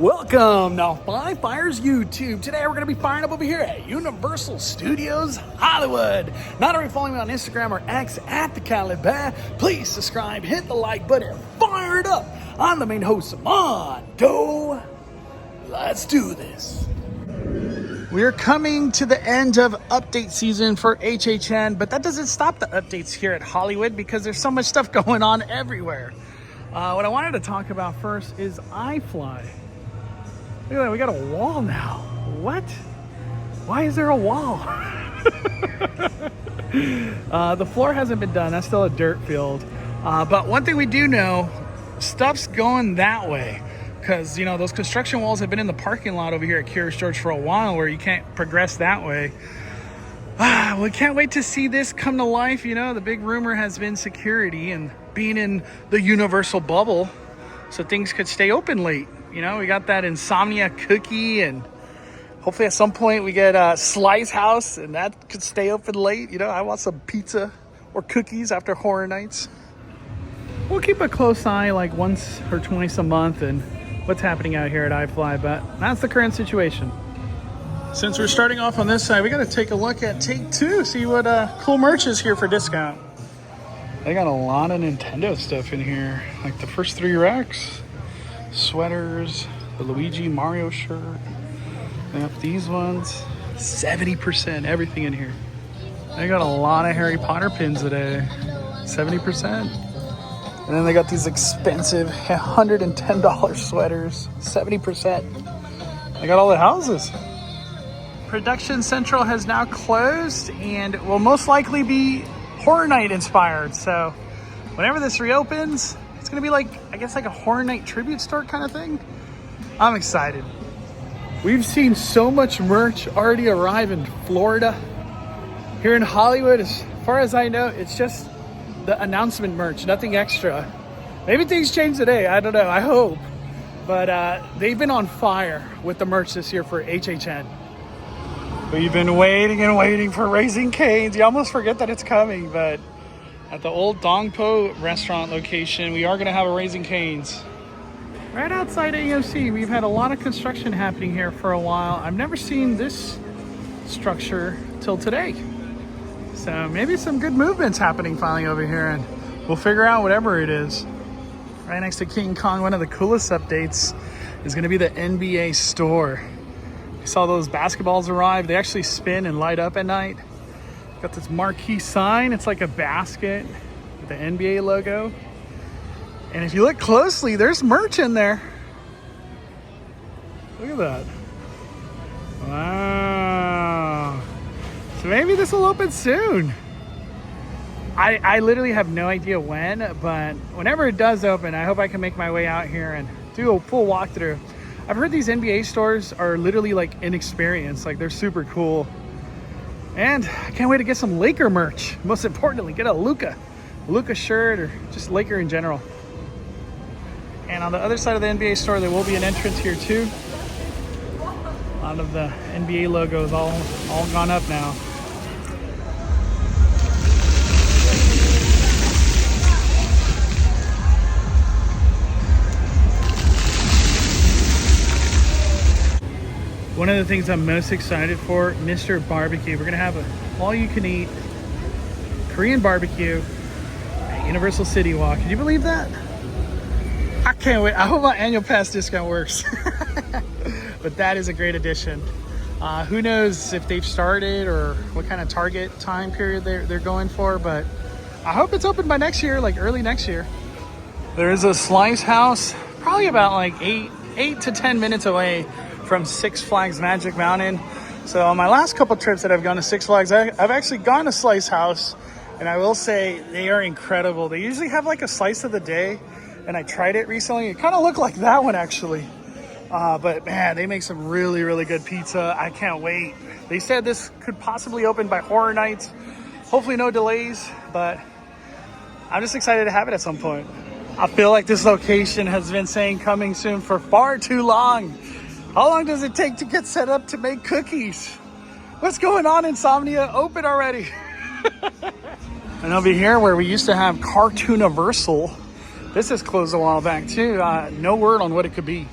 Welcome now, Five Fires YouTube. Today we're going to be firing up over here at Universal Studios Hollywood. Not only following me on Instagram or X at the Caliban, please subscribe, hit the like button, fire it up. I'm the main host, Mondo. Let's do this. We're coming to the end of update season for HHN, but that doesn't stop the updates here at Hollywood because there's so much stuff going on everywhere. What I wanted to talk about first is iFly. Look at that, we got a wall now. What? Why is there a wall? The floor hasn't been done. That's still a dirt field. But one thing we do know, stuff's going that way. Because, you know, those construction walls have been in the parking lot over here at Curious George for a while where you can't progress that way. We can't wait to see this come to life. You know, the big rumor has been security and being in the Universal bubble so things could stay open late. You know, we got that Insomnia cookie, and hopefully at some point we get a Slice House and that could stay open late. You know, I want some pizza or cookies after horror nights. We'll keep a close eye like once or twice a month and what's happening out here at iFly, but that's the current situation. Since we're starting off on this side, we got to take a look at Take Two, see what cool merch is here for discount. They got a lot of Nintendo stuff in here, like the first 3 racks. Sweaters, the Luigi Mario shirt. They have these ones, 70%, everything in here. They got a lot of Harry Potter pins today, 70%. And then they got these expensive $110 sweaters, 70%. They got all the houses. Production Central has now closed and will most likely be Horror Night inspired. So whenever this reopens, it's gonna be like, I guess like a Horror Night tribute store kind of thing. I'm excited. We've seen so much merch already arrive in Florida. Here in Hollywood, as far as I know, it's just the announcement merch, nothing extra. Maybe things change today, I don't know, I hope. But they've been on fire with the merch this year for HHN. We've been waiting and waiting for Raising Cane's. You almost forget that it's coming, but at the old Dong Po restaurant location, we are gonna have a Raising Cane's. Right outside AMC, we've had a lot of construction happening here for a while. I've never seen this structure till today. So maybe some good movements happening finally over here, and we'll figure out whatever it is. Right next to King Kong, one of the coolest updates is gonna be the NBA store. You saw those basketballs arrive. They actually spin and light up at night. Got this marquee sign. It's like a basket with the NBA logo. And if you look closely, there's merch in there. Look at that. Wow. So maybe this will open soon. I literally have no idea when, but whenever it does open, I hope I can make my way out here and do a full walkthrough. I've heard these NBA stores are literally like an experience. Like, they're super cool. And I can't wait to get some Laker merch. Most importantly, get a Luka shirt or just Laker in general. And on the other side of the NBA store, there will be an entrance here too. A lot of the NBA logos all gone up now. One of the things I'm most excited for, Mr. Barbecue. We're gonna have an all-you-can-eat Korean barbecue at Universal CityWalk. Can you believe that? I can't wait. I hope my annual pass discount works. But that is a great addition. Who knows if they've started or what kind of target time period they're going for, but I hope it's open by next year, like early next year. There is a Slice House, probably about like 8 to 10 minutes away from Six Flags Magic Mountain. So on my last couple trips that I've gone to Six Flags, I've actually gone to Slice House, and I will say they are incredible. They usually have like a slice of the day, and I tried it recently. It kind of looked like that one actually. But man, they make some really, really good pizza. I can't wait. They said this could possibly open by Horror Nights. Hopefully no delays, but I'm just excited to have it at some point. I feel like this location has been saying coming soon for far too long. How long does it take to get set up to make cookies? What's going on, Insomnia? Open already. And over here where we used to have Cartooniversal, this is closed a while back too. No word on what it could be.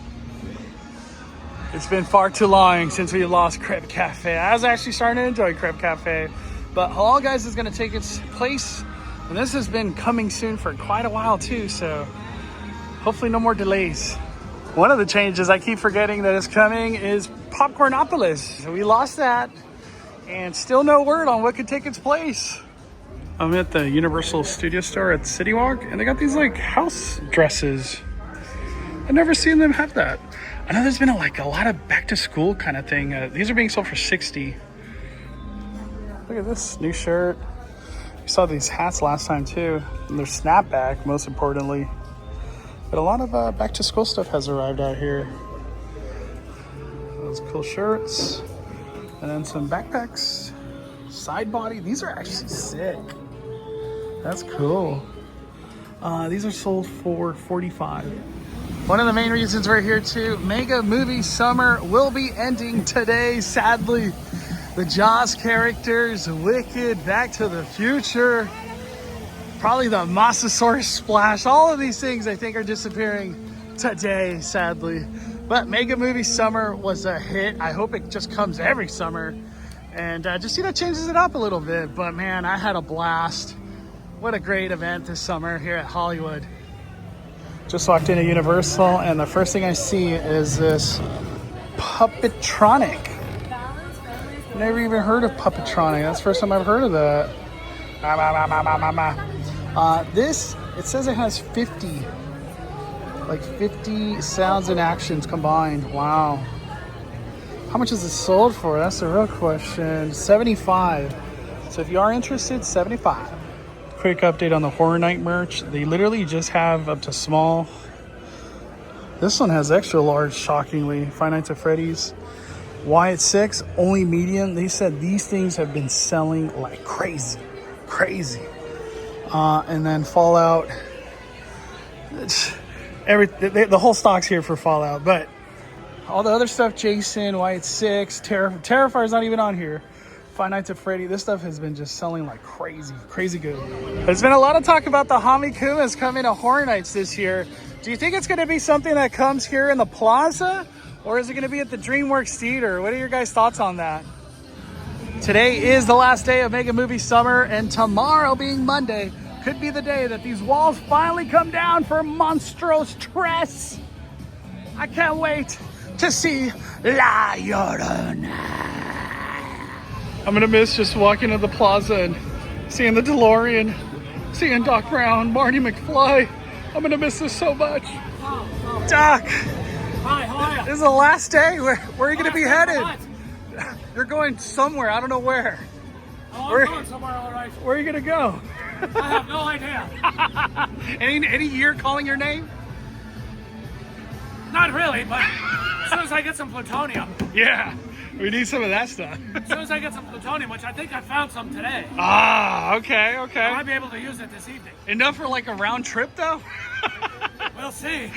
It's been far too long since we lost Crepe Cafe. I was actually starting to enjoy Crepe Cafe, but Halal Guys is going to take its place, and this has been coming soon for quite a while too, so hopefully no more delays. One of the changes I keep forgetting that is coming is Popcornopolis. We lost that, and still no word on what could take its place. I'm at the Universal Studio Store at CityWalk, and they got these like house dresses. I've never seen them have that. I know there's been a lot of back to school kind of thing. These are being sold for $60. Look at this new shirt. We saw these hats last time too, and they're snapback most importantly. But a lot of back to school stuff has arrived out here. Those cool shirts. And then some backpacks. Side body. These are actually sick. That's cool. These are sold for $45. One of the main reasons we're here too, Mega Movie Summer will be ending today, sadly. The Jaws characters, Wicked, Back to the Future, probably the Mosasaurus Splash, all of these things I think are disappearing today, sadly. But Mega Movie Summer was a hit. I hope it just comes every summer and just, changes it up a little bit. But man, I had a blast. What a great event this summer here at Hollywood. Just walked into Universal and the first thing I see is this Puppetronic. Never even heard of Puppetronic. That's the first time I've heard of that. This, it says it has 50 sounds and actions combined. Wow. How much is it sold for? That's the real question. $75. So if you are interested, $75. Quick update on the Horror Night merch. They literally just have up to small. This one has extra large, shockingly. Five Nights at Freddy's. Why it's 6, only medium. They said these things have been selling like crazy. And then Fallout. The whole stock's here for Fallout, but all the other stuff, Jason, Why it's 6, Terrifier's not even on here. Five Nights at Freddy, this stuff has been just selling like crazy good. There's been a lot of talk about the Hamikumas coming to Horror Nights this year. Do you think it's going to be something that comes here in the plaza, or is it going to be at the DreamWorks Theater? What are your guys' thoughts on that? Today is the last day of Mega Movie Summer, and tomorrow being Monday could be the day that these walls finally come down for Monstros Tres. I can't wait to see La Llorona. I'm gonna miss just walking to the plaza and seeing the DeLorean, seeing Doc Brown, Marty McFly. I'm gonna miss this so much. Doc, hi, how are you? This is the last day. Where are you gonna be headed? You're going somewhere. I don't know where. Oh, I'm going somewhere, all right. Where are you gonna go? I have no idea. Any year calling your name? Not really, but as soon as I get some plutonium. Yeah, we need some of that stuff. As soon as I get some plutonium, which I think I found some today. Ah, okay. I might be able to use it this evening. Enough for like a round trip, though? We'll see.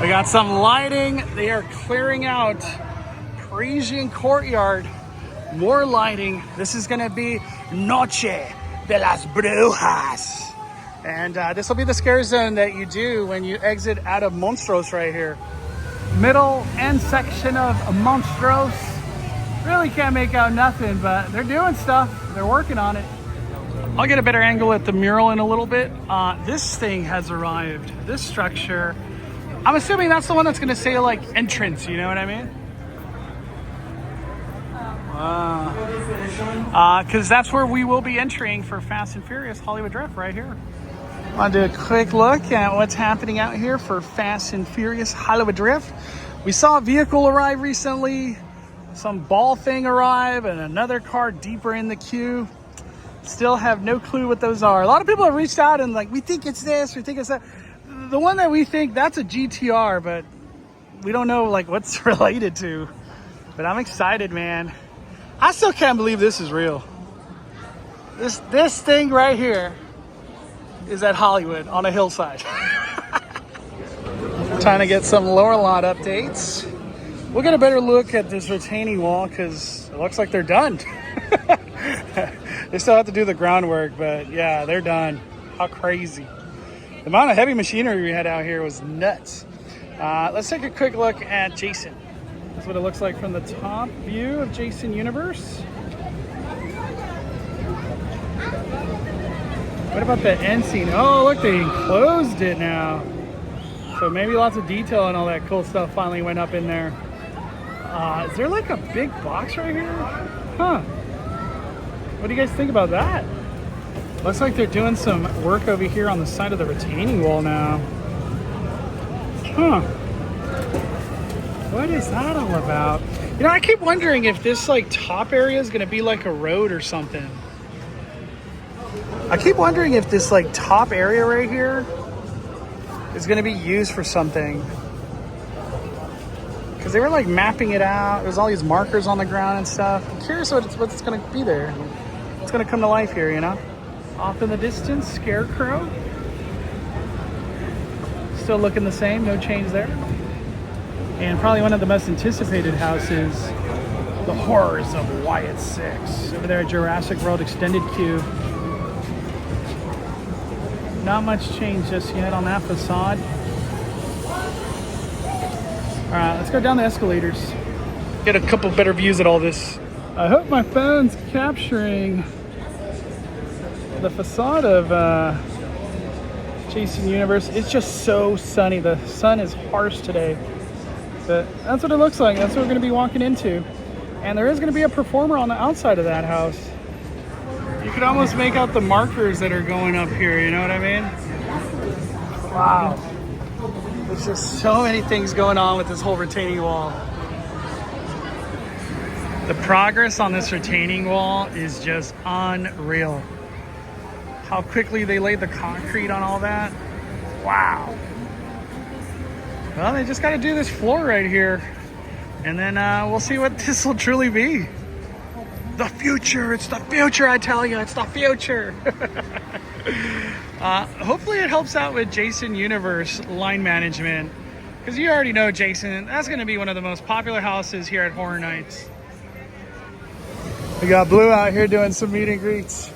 We got some lighting. They are clearing out Parisian Courtyard. More lighting. This is going to be Noche de las Brujas. And this will be the scare zone that you do when you exit out of Monstros right here. Middle end section of Monstros. Really can't make out nothing, but they're doing stuff. They're working on it. I'll get a better angle at the mural in a little bit. This thing has arrived. This structure. I'm assuming that's the one that's going to say like entrance, you know what I mean? Because that's where we will be entering for Fast and Furious Hollywood Drift right here. I'll do a quick look at what's happening out here for Fast and Furious Hollywood Drift. We saw a vehicle arrive recently, some ball thing arrive, and another car deeper in the queue. Still have no clue what those are. A lot of people have reached out and like, we think it's this, we think it's that. The one that we think, that's a GTR, but we don't know like what's related to. But I'm excited, man. I still can't believe this is real. This thing right here is at Hollywood on a hillside. Trying to get some lower lot updates. We'll get a better look at this retaining wall because it looks like they're done. They still have to do the groundwork, but yeah, they're done. How crazy. The amount of heavy machinery we had out here was nuts. Let's take a quick look at Jason. That's what it looks like from the top view of Jason Universe. What about the end scene? Oh, look, they enclosed it now. So maybe lots of detail and all that cool stuff finally went up in there. Is there like a big box right here? Huh. What do you guys think about that? Looks like they're doing some work over here on the side of the retaining wall now. Huh. What is that all about? You know, I keep wondering if this like top area is gonna be like a road or something. I keep wondering if this like top area right here is gonna be used for something. Because they were like mapping it out. There's all these markers on the ground and stuff. I'm curious what's gonna be there. It's gonna come to life here, you know? Off in the distance, Scarecrow. Still looking the same, no change there. And probably one of the most anticipated houses, The Horrors of Wyatt 6. Over there at Jurassic World Extended Queue. Not much change just yet on that facade. All right, let's go down the escalators. Get a couple better views at all this. I hope my phone's capturing the facade of Jason Universe. It's just so sunny. The sun is harsh today. But that's what it looks like. That's what we're going to be walking into. And there is going to be a performer on the outside of that house. You could almost make out the markers that are going up here, you know what I mean? Wow. There's just so many things going on with this whole retaining wall. The progress on this retaining wall is just unreal. How quickly they laid the concrete on all that. Wow. Well, they just got to do this floor right here. And then we'll see what this will truly be. The future, it's the future, I tell you, it's the future. Hopefully it helps out with Jason Universe line management. Because you already know Jason, that's going to be one of the most popular houses here at Horror Nights. We got Blue out here doing some meet and greets.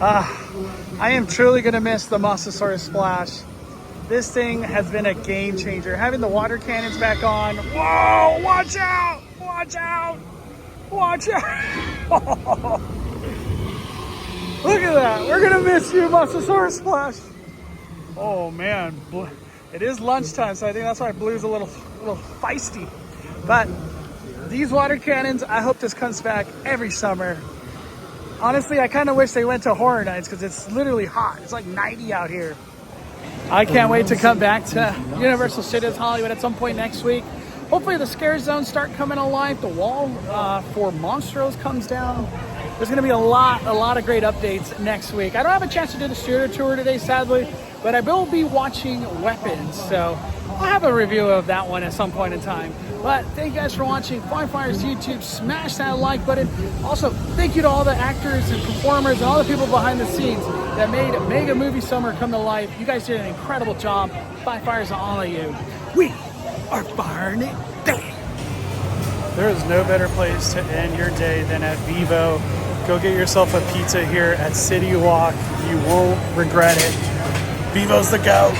I am truly going to miss the Mosasaurus Splash. This thing has been a game changer. Having the water cannons back on. Whoa, watch out, watch out. Watch out! Look at that. We're gonna miss you, Mosasaurus Splash. Oh man, it is lunchtime, so I think that's why Blue's a little feisty. But these water cannons, I hope this comes back every summer. Honestly, I kind of wish they went to Horror Nights because it's literally hot. It's like 90 out here. I can't wait to come back to Universal Studios Hollywood at some point next week. Hopefully the scare zones start coming alive. The wall for Monstros comes down. There's going to be a lot of great updates next week. I don't have a chance to do the studio tour today, sadly, but I will be watching Weapons, so I'll have a review of that one at some point in time. But thank you guys for watching Firefire's YouTube. Smash that like button. Also, thank you to all the actors and performers and all the people behind the scenes that made Mega Movie Summer come to life. You guys did an incredible job. Firefire's to all of you. We are firing it down. There is no better place to end your day than at Vivo. Go get yourself a pizza here at CityWalk. You won't regret it. Vivo's the GOAT.